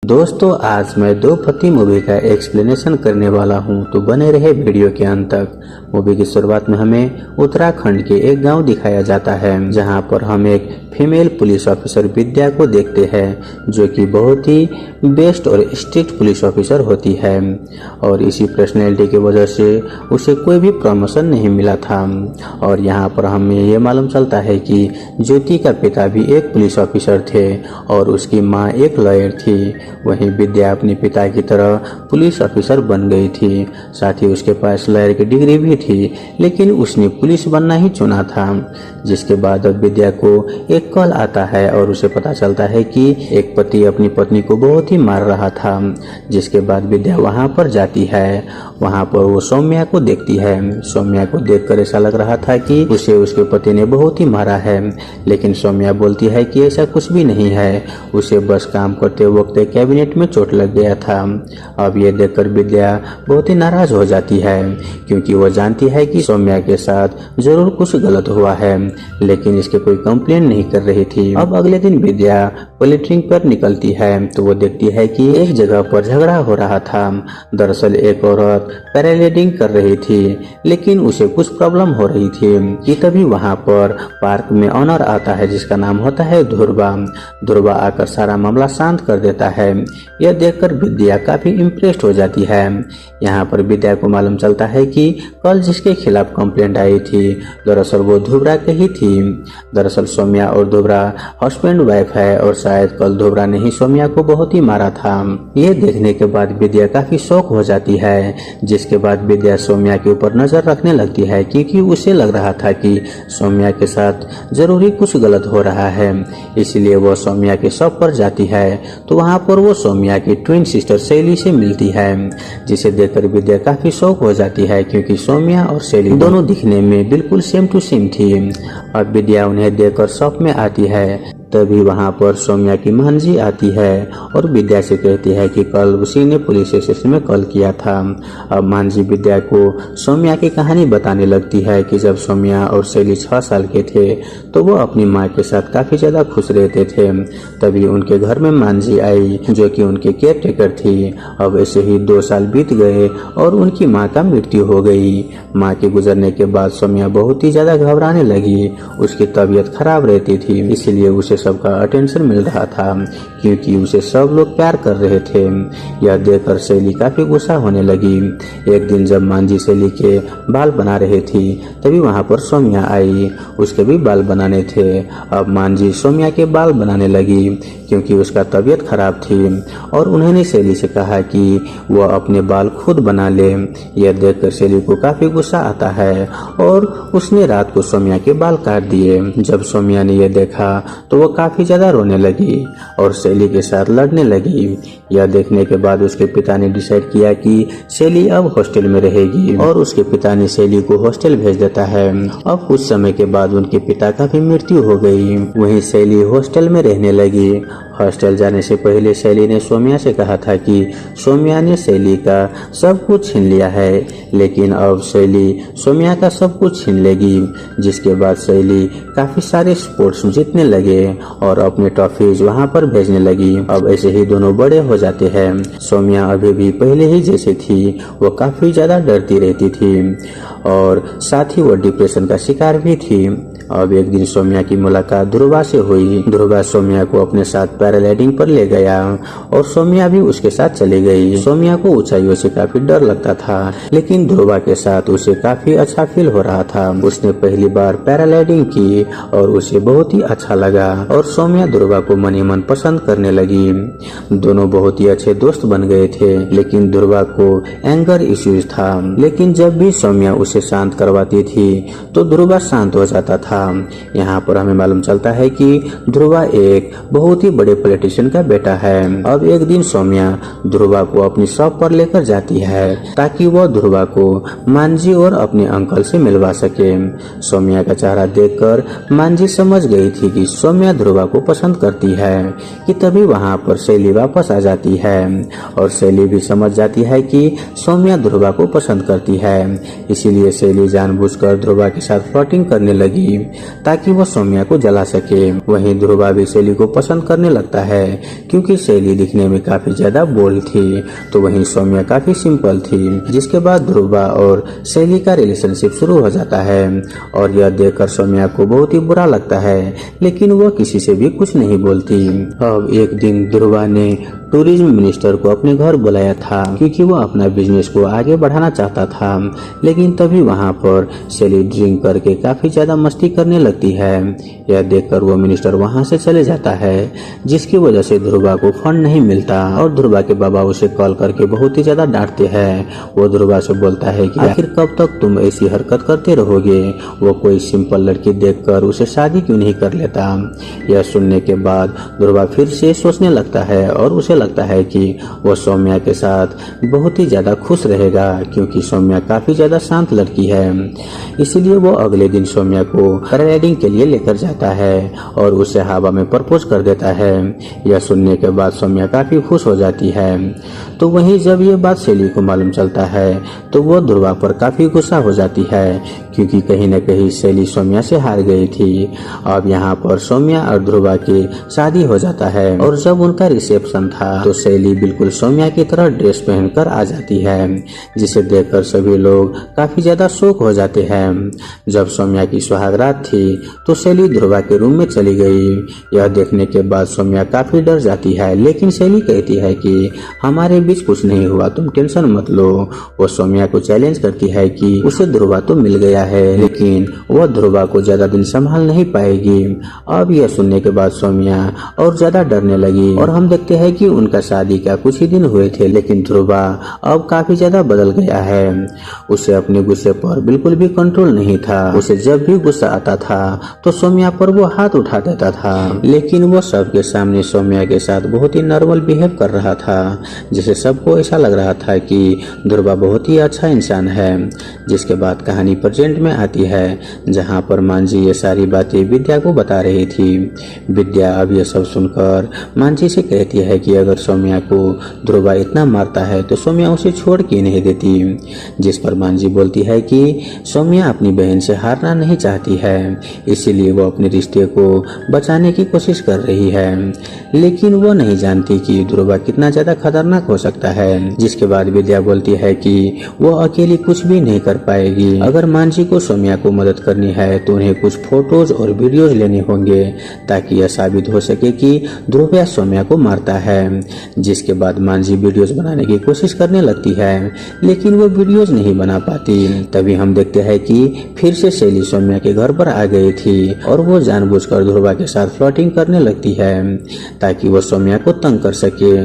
दोस्तों आज मैं दो पति मूवी का एक्सप्लेनेशन करने वाला हूं, तो बने रहे वीडियो के अंत तक। मूवी की शुरुआत में हमें उत्तराखंड के एक गांव दिखाया जाता है, जहां पर हम एक फीमेल पुलिस ऑफिसर विद्या को देखते हैं, जो कि बहुत ही बेस्ट और स्ट्रिक्ट पुलिस ऑफिसर होती है और इसी पर्सनैलिटी की वजह से उसे कोई भी प्रमोशन नहीं मिला था। और यहाँ पर हमें ये मालूम चलता है कि ज्योति का पिता भी एक पुलिस ऑफिसर थे और उसकी माँ एक लॉयर थी। वहीं विद्या अपने पिता की तरह पुलिस ऑफिसर बन गई थी, साथ ही उसके पास लॉयर की डिग्री भी थी, लेकिन उसने पुलिस बनना ही चुना था। जिसके बाद अब विद्या को एक कॉल आता है और उसे पता चलता है कि एक पति अपनी पत्नी को बहुत ही मार रहा था। जिसके बाद विद्या वहां पर जाती है। वहां पर वो सौम्या को देखती है। सौम्या को देखकर ऐसा लग रहा था कि उसे उसके पति ने बहुत ही मारा है, लेकिन सौम्या बोलती है कि ऐसा कुछ भी नहीं है, उसे बस काम करते वक्त कैबिनेट में चोट लग गया था। अब ये देखकर विद्या बहुत ही नाराज हो जाती है, क्योंकि वो जानती है कि सौम्या के साथ जरूर कुछ गलत हुआ है, लेकिन इसके कोई कंप्लेन नहीं कर रही थी। अब अगले दिन विद्या पॉलिट्रिंग पर निकलती है तो वो देखती है कि एक जगह पर झगड़ा हो रहा था। दरअसल एक औरत पैराग्लाइडिंग कर रही थी, लेकिन उसे कुछ प्रॉब्लम हो रही थी कि तभी वहां पर पार्क में ऑनर आता है, जिसका नाम होता है ध्रुवा। ध्रुवा आकर सारा मामला शांत कर देता है। यह देखकर विद्या काफी इम्प्रेस्ड हो जाती है। यहाँ पर विद्या को मालूम चलता है कि कल जिसके खिलाफ कंप्लेंट आई थी, दरअसल वो ध्रुवा की ही थी। दरअसल सौम्या और ध्रुवा हस्बैंड वाइफ है और शायद कल ध्रुवा ने ही सौम्या को बहुत ही मारा था। ये देखने के बाद विद्या काफी शौक हो जाती है। जिसके बाद विद्या सौम्या के ऊपर नजर रखने लगती है, क्योंकि उसे लग रहा था कि सौम्या के साथ जरूरी कुछ गलत हो रहा है। इसलिए वो सौम्या के शॉप पर जाती है तो वहाँ पर वो सौम्या की ट्विन सिस्टर शैली से मिलती है, जिसे देखकर विद्या काफी शौक हो जाती है, क्योंकि सौम्या और शैली दोनों दिखने में बिल्कुल सेम टू सेम थी। अब विद्या उन्हें देखकर शॉप में आती है। तभी वहां पर सौम्या की मांझी आती है और विद्या से कहती है कि कल उसी ने पुलिस स्टेशन में कॉल किया था। अब मांझी विद्या को सौम्या की कहानी बताने लगती है कि जब सौम्या और शैली 6 साल के थे तो वो अपनी माँ के साथ काफी ज्यादा खुश रहते थे। तभी उनके घर में मांझी आई, जो कि उनके केयर टेकर थी। अब ऐसे ही 2 साल बीत गए और उनकी माँ का मृत्यु हो गई। माँ के गुजरने के बाद सौम्या बहुत ही ज्यादा घबराने लगी। उसकी तबीयत खराब रहती थी, इसलिए उसे सबका अटेंशन मिल रहा था, क्योंकि उसे सब लोग प्यार कर रहे थे। यह देखकर शैली काफी गुस्सा होने लगी। एक दिन जब मांझी शैली के बाल बना रही थी, तभी वहां पर सौम्या आई। उसके भी बाल बनाने थे। अब मांझी सौम्या के बाल बनाने लगी, क्योंकि उसका तबीयत खराब थी और उन्होंने शैली से कहा कि वह अपने बाल खुद बना ले। यह देखकर शैली को काफी गुस्सा आता है और उसने रात को सौम्या के बाल काट दिए। जब सौम्या ने यह देखा तो वो काफी ज्यादा रोने लगी और शैली के साथ लड़ने लगी। यह देखने के बाद उसके पिता ने डिसाइड किया कि शैली अब हॉस्टल में रहेगी और उसके पिता ने शैली को हॉस्टल भेज देता है। अब कुछ समय के बाद उनके पिता का भी मृत्यु हो गई। वहीं शैली हॉस्टल में रहने लगी। हॉस्टल जाने से पहले शैली ने सौम्या से कहा था कि सौम्या ने शैली का सब कुछ छीन लिया है, लेकिन अब शैली सौम्या का सब कुछ छीन लेगी। जिसके बाद शैली काफी सारे स्पोर्ट्स जीतने लगे और अपने टॉफीज वहां पर भेजने लगी। अब ऐसे ही दोनों बड़े हो जाते हैं। सौम्या अभी भी पहले ही जैसे थी, वो काफी ज्यादा डरती रहती थी और साथ ही वो डिप्रेशन का शिकार भी थी। अब एक दिन सौम्या की मुलाकात ध्रुवा से हुई। ध्रुवा सौम्या को अपने साथ पैराग्लाइडिंग पर ले गया और सौम्या भी उसके साथ चली गई। सौम्या को ऊंचाइयों से काफी डर लगता था, लेकिन ध्रुवा के साथ उसे काफी अच्छा फील हो रहा था। उसने पहली बार पैराग्लाइडिंग की और उसे बहुत ही अच्छा लगा और सौम्या ध्रुवा को मन ही मन पसंद करने लगी। दोनों बहुत ही अच्छे दोस्त बन गए थे, लेकिन ध्रुवा को एंगर इश्यूज था। लेकिन जब भी सौम्या उसे शांत करवाती थी तो ध्रुवा शांत हो जाता था। यहाँ पर हमें मालूम चलता है कि ध्रुवा एक बहुत ही बड़े पॉलिटिशियन का बेटा है। अब एक दिन सौम्या ध्रुवा को अपनी शॉप पर लेकर जाती है ताकि वह ध्रुवा को मांझी और अपने अंकल से मिलवा सके। सौम्या का चेहरा देखकर मांझी समझ गई थी कि सौम्या ध्रुवा को पसंद करती है कि तभी वहाँ पर शैली वापस आ जाती है और शैली भी समझ जाती है कि सौम्या ध्रुवा को पसंद करती है। इसीलिए शैली जानबूझकर ध्रुवा के साथ फ्लर्टिंग करने लगी। ताकि वो सौम्या को जला सके। वहीं ध्रुवा भी शैली को पसंद करने लगता है क्योंकि शैली दिखने में काफी ज्यादा बोल्ड थी, तो वहीं सौम्या काफी सिंपल थी। जिसके बाद ध्रुवा और शैली का रिलेशनशिप शुरू हो जाता है और यह देखकर सौम्या को बहुत ही बुरा लगता है, लेकिन वो किसी से भी कुछ नहीं बोलती। अब एक दिन ध्रुवा ने टूरिज्म मिनिस्टर को अपने घर बुलाया था क्योंकि वो अपना बिजनेस को आगे बढ़ाना चाहता था, लेकिन तभी वहाँ पर शैली ड्रिंक करके काफी ज्यादा मस्ती करने लगती है। यह देखकर वो मिनिस्टर वहाँ से चले जाता है, जिसकी वजह से ध्रुवा को फंड नहीं मिलता और ध्रुवा के बाबा उसे कॉल करके बहुत ही ज्यादा डांटते हैं। वो ध्रुवा से बोलता है कि आखिर कब तक तुम ऐसी हरकत करते रहोगे, वो कोई सिंपल लड़की देखकर उसे शादी क्यों नहीं कर लेता। यह सुनने के बाद ध्रुवा फिर से सोचने लगता है और उसे लगता है कि वो सौम्या के साथ बहुत ही ज्यादा खुश रहेगा क्योंकि सौम्या काफी ज्यादा शांत लड़की है। इसीलिए वो अगले दिन सौम्या को पैराग्लाइडिंग के लिए लेकर जाता है और उसे हवा में प्रपोज कर देता है। यह सुनने के बाद सौम्या काफी खुश हो जाती है। तो वहीं जब ये बात शैली को मालूम चलता है तो वो ध्रुवा पर काफी गुस्सा हो जाती है क्योंकि कहीं न कहीं शैली सौम्या से हार गई थी। अब यहाँ पर सौम्या और ध्रुवा की शादी हो जाता है और जब उनका रिसेप्शन था तो शैली बिल्कुल सौम्या की तरह ड्रेस पहनकर आ जाती है, जिसे देखकर सभी लोग काफी ज्यादा शौक हो जाते हैं। जब सौम्या की सुहागरात थी तो शैली ध्रुवा के रूम में चली गई। यह देखने के बाद सौम्या काफी डर जाती है, लेकिन शैली कहती है कि हमारे बीच कुछ नहीं हुआ, तुम टेंशन मत लो। वो सौम्या को चैलेंज करती है कि उसे ध्रुवा तो मिल गया है, लेकिन वह ध्रुवा को ज्यादा दिन संभाल नहीं पाएगी। अब यह सुनने के बाद सौम्या और ज्यादा डरने लगी और हम देखते हैं कि उनका शादी का कुछ ही दिन हुए थे, लेकिन ध्रुवा अब काफी ज्यादा बदल गया है। उसे अपने गुस्से पर बिल्कुल भी कंट्रोल नहीं था। उसे जब भी गुस्सा आता था तो सौम्या पर वो हाथ उठा देता था, लेकिन वो सबके सामने सौम्या के साथ बहुत ही नॉर्मल बिहेव कर रहा था, जिसे सबको ऐसा लग रहा था कि ध्रुवा बहुत ही अच्छा इंसान है। जिसके बाद कहानी प्रेजेंट में आती है, जहाँ पर मांझी ये सारी बातें विद्या को बता रही थी। विद्या अब ये सब सुनकर मांझी से कहती है कि अगर सौम्या को ध्रुवा इतना मारता है तो सौम्या उसे छोड़ के नहीं देती। जिस पर मांझी बोलती है कि सौम्या अपनी बहन से हारना नहीं चाहती है, इसीलिए वो अपने रिश्ते को बचाने की कोशिश कर रही है, लेकिन वो नहीं जानती कि ध्रुवा कितना ज्यादा खतरनाक हो सकता है। जिसके बाद विद्या बोलती है कि वो अकेली कुछ भी नहीं कर पाएगी। अगर मांझी को सौम्या को मदद करनी है तो उन्हें कुछ फोटोज और वीडियोज लेने होंगे ताकि यह साबित हो सके कि ध्रुवा सौम्या को मारता है। जिसके बाद मांझी वीडियोज बनाने की कोशिश करने लगती है, लेकिन वो वीडियोज नहीं बना पाती। तभी हम देखते हैं कि फिर से शैली सौम्या के घर पर आ गई थी और वो जानबूझकर ध्रुवा के साथ फ्लर्टिंग करने लगती है ताकि वो सौम्या को तंग कर सके।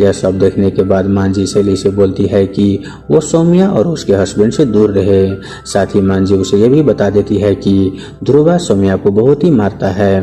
यह सब देखने के बाद मांझी शैली से बोलती है कि वो सौम्या और उसके हस्बैंड से दूर रहे। साथ ही मांझी उसे यह भी बता देती है कि ध्रुवा सौम्या को बहुत ही मारता है,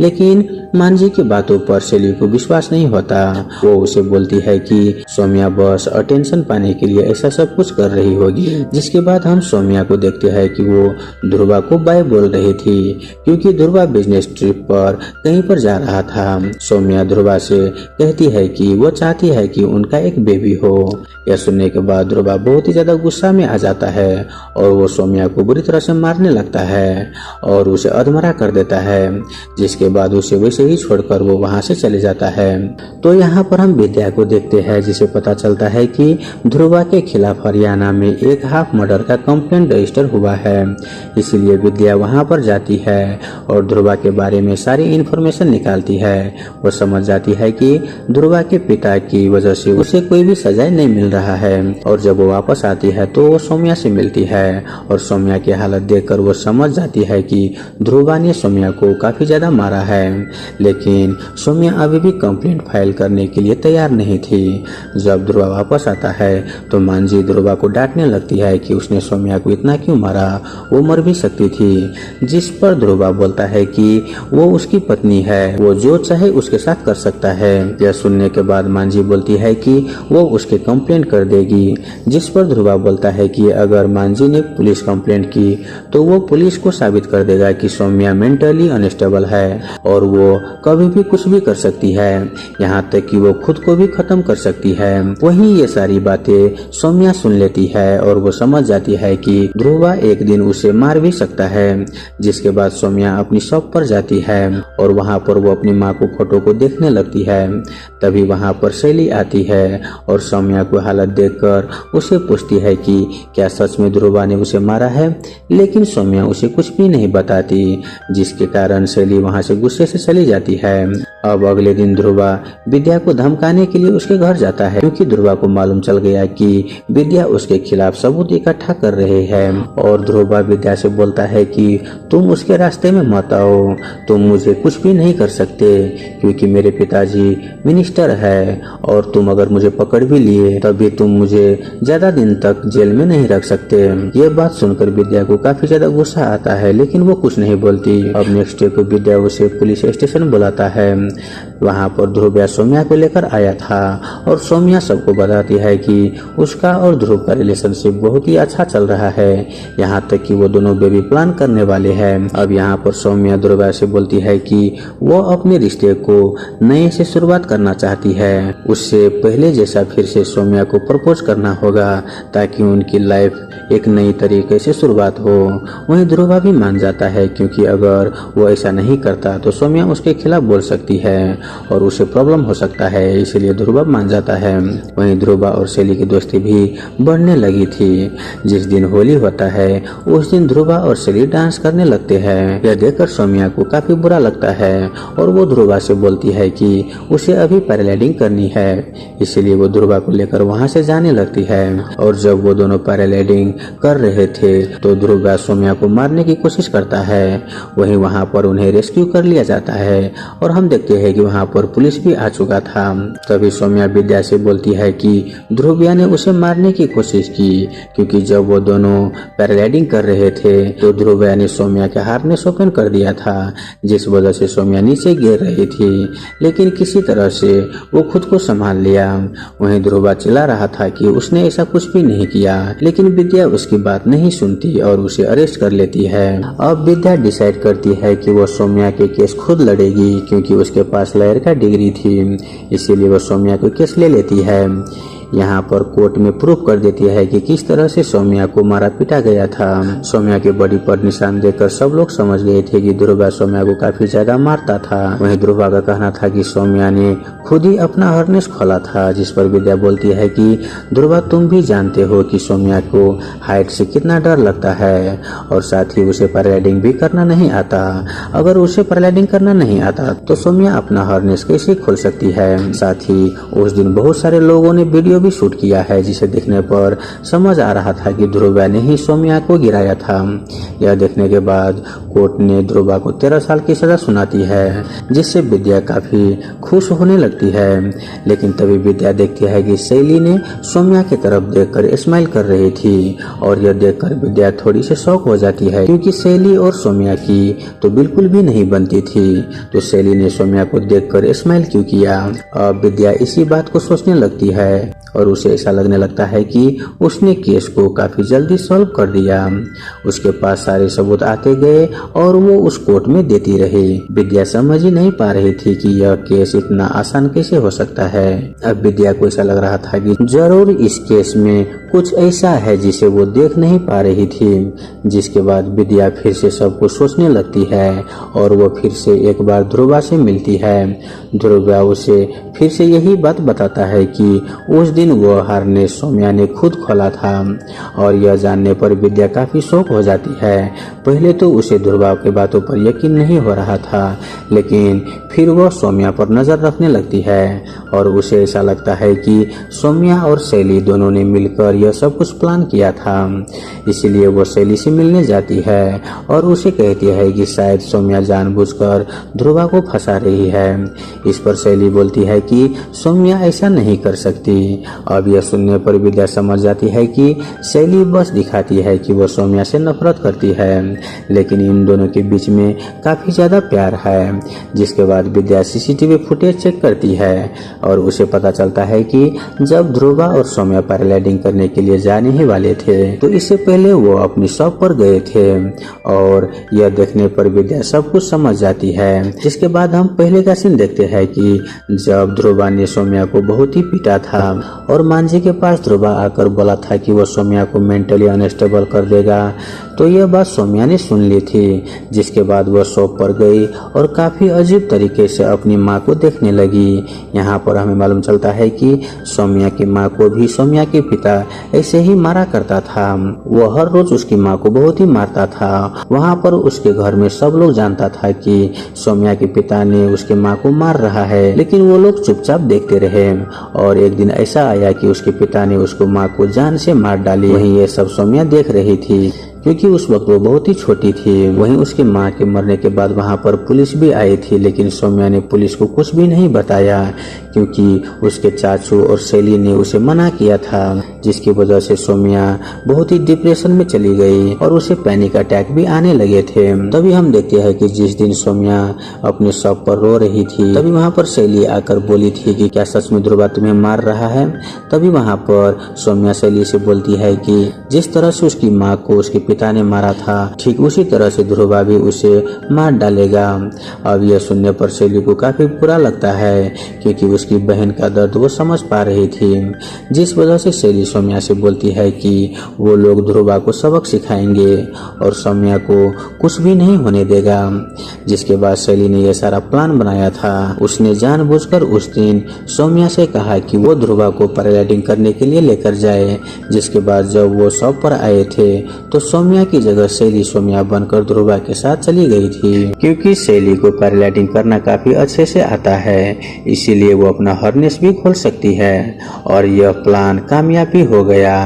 लेकिन मांझी की बातों पर शैली को विश्वास नहीं होता। वो उसे बोलती है कि सौम्या बस अटेंशन पाने के लिए ऐसा सब कुछ कर रही होगी। जिसके बाद हम सौम्या को देखते हैं कि वो ध्रुवा को बाय बोल रही थी क्योंकि ध्रुवा बिजनेस ट्रिप पर कहीं पर जा रहा था। सौम्या ध्रुवा से कहती है कि वो चाहती है कि उनका एक बेबी हो। यह सुनने के बाद ध्रुवा बहुत ही ज्यादा गुस्सा में आ जाता है और वो सौम्या को बुरी तरह से मारने लगता है और उसे अधमरा कर देता है। जिसके बाद उसे वैसे ही छोड़कर वो वहां से चले जाता है। तो यहाँ पर हम विद्या को देखते हैं, जिसे पता चलता है कि ध्रुवा के खिलाफ हरियाणा में एक हाफ मर्डर का कंप्लेंट रजिस्टर हुआ है। इसीलिए विद्या वहां पर जाती है और ध्रुवा के बारे में सारी इन्फॉर्मेशन निकालती है। वो समझ जाती है कि ध्रुवा के पिता की वजह से उसे कोई भी सजा नहीं मिल रहा है और जब वो वापस आती है तो वो सौम्या से मिलती है और सौम्या की हालत देखकर वो समझ जाती है कि ध्रुवा ने सौम्या को काफी ज्यादा मारा है, लेकिन सौम्या अभी भी कंप्लेंट फाइल करने के लिए तैयार नहीं थी। जब ध्रुवा वापस आता है तो मांझी ध्रुवा को डांटने लगती है कि उसने सौम्या को इतना क्यों मारा, वो मर भी सकती थी। जिस पर ध्रुवा बोलता है कि वो उसकी पत्नी है, वो जो चाहे उसके साथ कर सकता है। यह सुनने के बाद मांझी बोलती है कि वो उसके कंप्लेंट कर देगी। जिस पर ध्रुवा बोलता है कि अगर मांझी ने पुलिस कंप्लेंट कंप्लेंट की तो वो पुलिस को साबित कर देगा कि सौम्या मेंटली अनस्टेबल है और वो कभी भी कुछ भी कर सकती है, यहाँ तक कि वो खुद को भी खत्म कर सकती है। वहीं ये सारी बातें सौम्या सुन लेती है और वो समझ जाती है कि ध्रुवा एक दिन उसे मार भी सकता है। जिसके बाद सौम्या अपनी शॉप पर जाती है और वहाँ पर वो अपनी माँ को फोटो को देखने लगती है। तभी वहाँ पर शैली आती है और सौम्या को हालत देखकर उसे पूछती है कि क्या सच में ध्रुवा ने उसे मारा है, लेकिन सौम्या उसे कुछ भी नहीं बताती, जिसके कारण शैली वहाँ से गुस्से से चली जाती है। अब अगले दिन ध्रुवा विद्या को धमकाने के लिए उसके घर जाता है, क्योंकि ध्रुवा को मालूम चल गया कि विद्या उसके खिलाफ सबूत इकट्ठा कर रहे हैं। और ध्रुवा विद्या से बोलता है कि तुम उसके रास्ते में मत आओ, तुम मुझे कुछ भी नहीं कर सकते क्योंकि मेरे पिताजी मिनिस्टर है और तुम अगर मुझे पकड़ भी लिए तभी तुम मुझे ज्यादा दिन तक जेल में नहीं रख सकते। ये बात सुनकर विद्या को काफी ज्यादा गुस्सा आता है, लेकिन वो कुछ नहीं बोलती। अब नेक्स्ट डे को विद्या उसे पुलिस स्टेशन बुलाता है। वहाँ पर ध्रुव सौम्या को लेकर आया था और सौम्या सबको बताती है कि उसका और ध्रुव का रिलेशनशिप बहुत ही अच्छा चल रहा है, यहाँ तक कि वो दोनों बेबी प्लान करने वाले हैं। अब यहाँ पर सौम्या ध्रुव से बोलती है कि वो अपने रिश्ते को नए से शुरुआत करना चाहती है। उससे पहले जैसा फिर से सौम्या को प्रपोज करना होगा ताकि उनकी लाइफ एक नई तरीके से शुरुआत हो। वहीं ध्रुवा भी मान जाता है, क्योंकि अगर वो ऐसा नहीं करता तो सौम्या उसके खिलाफ बोल सकती है और उसे प्रॉब्लम हो सकता है, इसलिए ध्रुवा मान जाता है। वहीं ध्रुवा और शैली की दोस्ती भी बढ़ने लगी थी। जिस दिन होली होता है उस दिन ध्रुवा और शैली डांस करने लगते हैं। यह देखकर सौम्या को काफी बुरा लगता है और वो ध्रुवा से बोलती है कि उसे अभी पैराग्लाइडिंग करनी है, इसलिए वो ध्रुवा को लेकर वहाँ से जाने लगती है। और जब वो दोनों पैराग्लाइडिंग कर रहे थे तो ध्रुवा सौम्या को मारने की कोशिश करता है। वहीं वहाँ पर उन्हें रेस्क्यू कर लिया जाता है और हम देखते हैं कि वहाँ पर पुलिस भी आ चुका था। तभी सौम्या विद्या से बोलती है कि ध्रुविया ने उसे मारने की कोशिश की, क्योंकि जब वो दोनों पैराग्लाइडिंग कर रहे थे तो ध्रुविया ने सौम्या के हार्नेस ओपन कर दिया था, जिस वजह से सौम्या नीचे गिर रही थी, लेकिन किसी तरह से वो खुद को संभाल लिया। वहीं ध्रुवा चिल्ला रहा था कि उसने ऐसा कुछ भी नहीं किया, लेकिन विद्या उसकी बात नहीं सुनती और उसे अरेस्ट कर लेती है। अब विद्या डिसाइड करती है कि वो सौम्या के केस खुद लड़ेगी, क्योंकि उसके पास लॉयर का डिग्री थी, इसीलिए वो सौम्या को केस ले लेती है। यहाँ पर कोर्ट में प्रूफ कर देती है कि किस तरह से सौम्या को मारा पीटा गया था। सौम्या के बॉडी पर निशान देखकर सब लोग समझ गए थे कि ध्रुवा सौम्या को काफी ज्यादा मारता था। वहीं ध्रुवा का कहना था कि सौम्या ने खुद ही अपना हार्नेस खोला था, जिस पर विद्या बोलती है कि ध्रुवा तुम भी जानते हो कि सौम्या को हाइट से कितना डर लगता है और साथ ही उसे पैराग्लाइडिंग भी करना नहीं आता। अगर उसे पैराग्लाइडिंग करना नहीं आता तो सौम्या अपना हार्नेस कैसे खोल सकती है। साथ ही उस दिन बहुत सारे लोगों ने वीडियो भी शूट किया है, जिसे देखने पर समझ आ रहा था कि ध्रुवा ने ही सौम्या को गिराया था। यह देखने के बाद कोर्ट ने ध्रुवा को 13 साल की सजा सुनाती है, जिससे विद्या काफी खुश होने लगती है। लेकिन तभी विद्या देखती है कि शैली ने सौम्या की तरफ देखकर स्माइल कर रही थी और यह देखकर विद्या थोड़ी सी शॉक हो जाती है, क्योंकि शैली और सौम्या की तो बिल्कुल भी नहीं बनती थी, तो शैली ने सौम्या को देखकर स्माइल क्यों किया। अब विद्या इसी बात को सोचने लगती है और उसे ऐसा लगने लगता है कि उसने केस को काफी जल्दी सॉल्व कर दिया। उसके पास सारे सबूत आते गए और वो उस कोर्ट में देती रही। विद्या समझ ही नहीं पा रही थी कि यह केस इतना आसान कैसे हो सकता है। अब विद्या को ऐसा लग रहा था कि जरूर इस केस में कुछ ऐसा है जिसे वो देख नहीं पा रही थी, जिसके बाद विद्या फिर से सब कुछ सोचने लगती है और वो फिर से एक बार ध्रुवा से मिलती है। ध्रुवा उसे फिर से यही बात बताता है कि उस दिन वो हार्नेस सौम्या ने खुद खोला था और यह जानने पर विद्या काफी शौक हो जाती है। पहले तो उसे ध्रुवा के बातों पर यकीन नहीं हो रहा था, लेकिन फिर वो सौम्या पर नजर रखने लगती है और उसे ऐसा लगता है कि सौम्या और शैली दोनों ने मिलकर यह सब कुछ प्लान किया था। इसीलिए वो शैली से मिलने जाती है और उसे कहती है कि शायद सौम्या जानबूझकर ध्रुवा को फंसा रही है। इस पर शैली बोलती है कि सौम्या ऐसा नहीं कर सकती, अब यह सुनने पर विद्या समझ जाती है कि शैली बस दिखाती है कि वो सौम्या से नफरत करती है, लेकिन इन दोनों के बीच में काफी ज्यादा प्यार है। जिसके बाद विद्या सीसीटीवी फुटेज चेक करती है और उसे पता चलता है कि जब ध्रुवा और सौम्या पैराग्लाइडिंग करने के लिए जाने ही वाले थे तो इससे पहले वो अपनी शॉप पर गए थे और यह देखने पर विद्या सब कुछ समझ जाती है। जिसके बाद हम पहले का सीन देखते हैं कि जब ध्रुवा ने सौम्या को बहुत ही पीटा था और मांझी के पास ध्रुवा आकर बोला था कि वो सौम्या को मेंटली अनस्टेबल कर देगा, तो यह बात सौम्या ने सुन ली थी। जिसके बाद वह शॉप पर गई और काफी अजीब तरीके से अपनी माँ को देखने लगी। यहाँ पर हमें मालूम चलता है कि सौम्या की माँ को भी सौम्या के पिता ऐसे ही मारा करता था। वो हर रोज उसकी माँ को बहुत ही मारता था। वहाँ पर उसके घर में सब लोग जानता था कि सौम्या के पिता ने उसके माँ को मार रहा है, लेकिन वो लोग चुपचाप देखते रहे। और एक दिन ऐसा आया कि उसके पिता ने उसको माँ को जान से मार डाली। वहीं ये सब सौम्या देख रही थी क्योंकि उस वक्त वो बहुत ही छोटी थी। वहीं उसकी माँ के मरने के बाद वहाँ पर पुलिस भी आई थी, लेकिन सौम्या ने पुलिस को कुछ भी नहीं बताया क्योंकि उसके चाचू और शैली ने उसे मना किया था। जिसकी वजह से सौम्या बहुत ही डिप्रेशन में चली गई और उसे पैनिक अटैक भी आने लगे थे। तभी हम देखते हैं कि जिस दिन सौम्या अपने शॉप पर रो रही थी तभी वहाँ पर शैली आकर बोली थी कि क्या सच में ध्रुवा तुम्हें मार रहा है। तभी वहाँ पर सौम्या शैली से बोलती है कि जिस तरह से उसकी माँ को उसके पिता ने मारा था ठीक उसी तरह से ध्रुवा भी उसे मार डालेगा। अब यह सुनने पर शैली को काफी बुरा लगता है क्योंकि उसकी बहन का दर्द वो समझ पा रही थी। जिस वजह से शैली सौम्या से बोलती है कि वो लोग ध्रुवा को सबक सिखाएंगे और सौम्या को कुछ भी नहीं होने देगा। जिसके बाद शैली ने यह सारा प्लान बनाया था। उसने जानबूझकर उस दिन सौम्या से कहा कि वो ध्रुवा को पैराग्लाइडिंग करने के लिए लेकर जाए। जिसके बाद जब वो शॉप पर आए थे तो सौम्या की जगह शैली सौम्या बनकर ध्रुवा के साथ चली गई थी। क्योंकि शैली को पैराग्लाइडिंग करना काफी अच्छे से आता है, इसीलिए वो अपना हार्नेस भी खोल सकती है और यह प्लान कामयाबी हो गया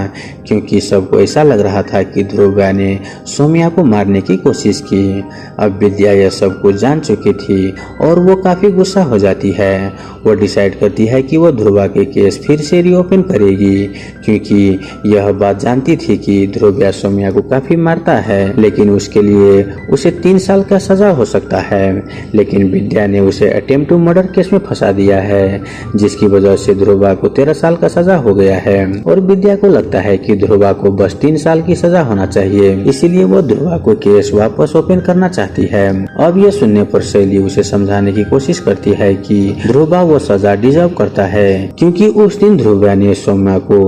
क्योंकि सबको ऐसा लग रहा था कि ध्रुवा ने सौम्या को मारने की कोशिश की। अब विद्या यह सब कुछ जान चुकी थी और वो काफी गुस्सा हो जाती है। वो डिसाइड करती है कि वो ध्रुवा के केस फिर से रीओपन करेगी क्योंकि यह बात जानती थी कि ध्रुवा सौम्या को काफी मारता है, लेकिन उसके लिए उसे 3 साल का सजा हो सकता है। लेकिन विद्या ने उसे अटेम्प्ट टू मर्डर केस में फंसा दिया है, जिसकी वजह से ध्रुवा को 13 साल का सजा हो गया है और विद्या को लगता है कि ध्रुवा को बस 3 साल की सजा होना चाहिए। इसीलिए वो ध्रुवा को केस वापस ओपन करना चाहती है। अब यह सुनने पर शैली उसे समझाने की कोशिश करती है कि ध्रुवा वो सजा डिजर्व करता है क्योंकि उस दिन ध्रुवा ने सौम्या को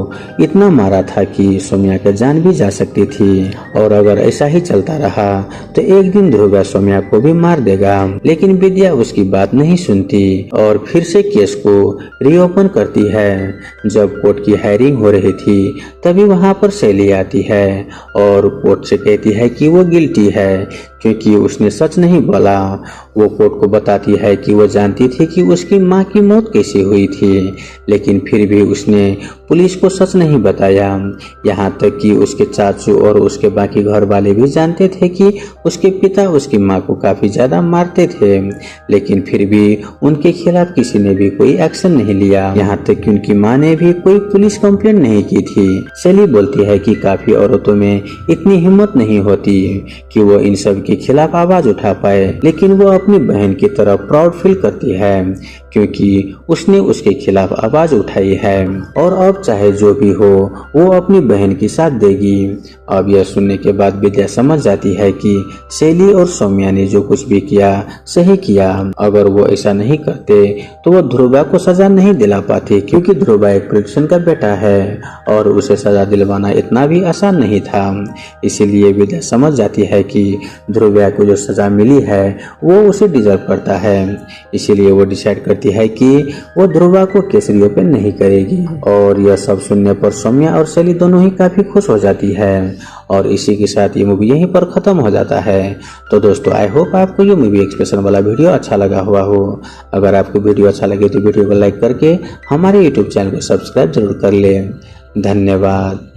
इतना मारा था कि सौम्या की जान भी जा सकती थी और अगर ऐसा ही चलता रहा तो एक दिन ध्रुवा सौम्या को भी मार देगा। लेकिन विद्या उसकी बात नहीं सुनती और फिर से केस को रीओपन करती है। जब कोर्ट की हायरिंग हो रही थी तभी वहाँ पर शैली आती है और कोर्ट से कहती है कि वो गिल्टी है क्योंकि उसने सच नहीं बोला। वो कोर्ट को बताती है कि वो जानती थी कि उसकी माँ की मौत कैसे हुई थी, लेकिन फिर भी उसने पुलिस को सच नहीं बताया। यहाँ तक कि उसके चाचू और उसके बाकी घर वाले भी जानते थे कि उसके पिता उसकी माँ को काफी ज्यादा मारते थे, लेकिन फिर भी उनके खिलाफ किसी ने भी कोई एक्शन नहीं लिया। यहाँ तक कि उनकी माँ ने भी कोई पुलिस कंप्लेंट नहीं की थी। शैली बोलती है कि काफी औरतों में इतनी हिम्मत नहीं होती कि वो इन सब के खिलाफ आवाज उठा पाए, लेकिन वो अपनी बहन की तरफ प्राउड फील करती है क्योंकि उसने उसके खिलाफ आवाज उठाई है और अब चाहे जो भी हो वो अपनी बहन की साथ देगी। अब यह सुनने के बाद विद्या समझ जाती है कि शैली और सौम्या ने जो कुछ भी किया सही किया। अगर वो ऐसा नहीं करते तो वो ध्रुवा को सजा नहीं दिला पाते क्योंकि ध्रुवा एक पॉलिटिशियन का बेटा है और उसे सजा दिलवाना इतना भी आसान नहीं था। इसीलिए विद्या समझ जाती है कि ध्रुवा को जो सजा मिली है वो उसे डिजर्व करता है। इसीलिए वो डिसाइड करती है कि वो ध्रुवा को केस रीओपन नहीं करेगी। और यह सब सुनने पर सौम्या और शैली दोनों ही काफी खुश हो जाती है और इसी के साथ ये मूवी यहीं पर खत्म हो जाता है। तो दोस्तों आई होप आपको ये मूवी एक्सप्रेशन वाला वीडियो अच्छा लगा हुआ हो। अगर आपको वीडियो अच्छा लगे तो वीडियो को लाइक करके हमारे यूट्यूब चैनल को सब्सक्राइब जरूर कर ले। धन्यवाद।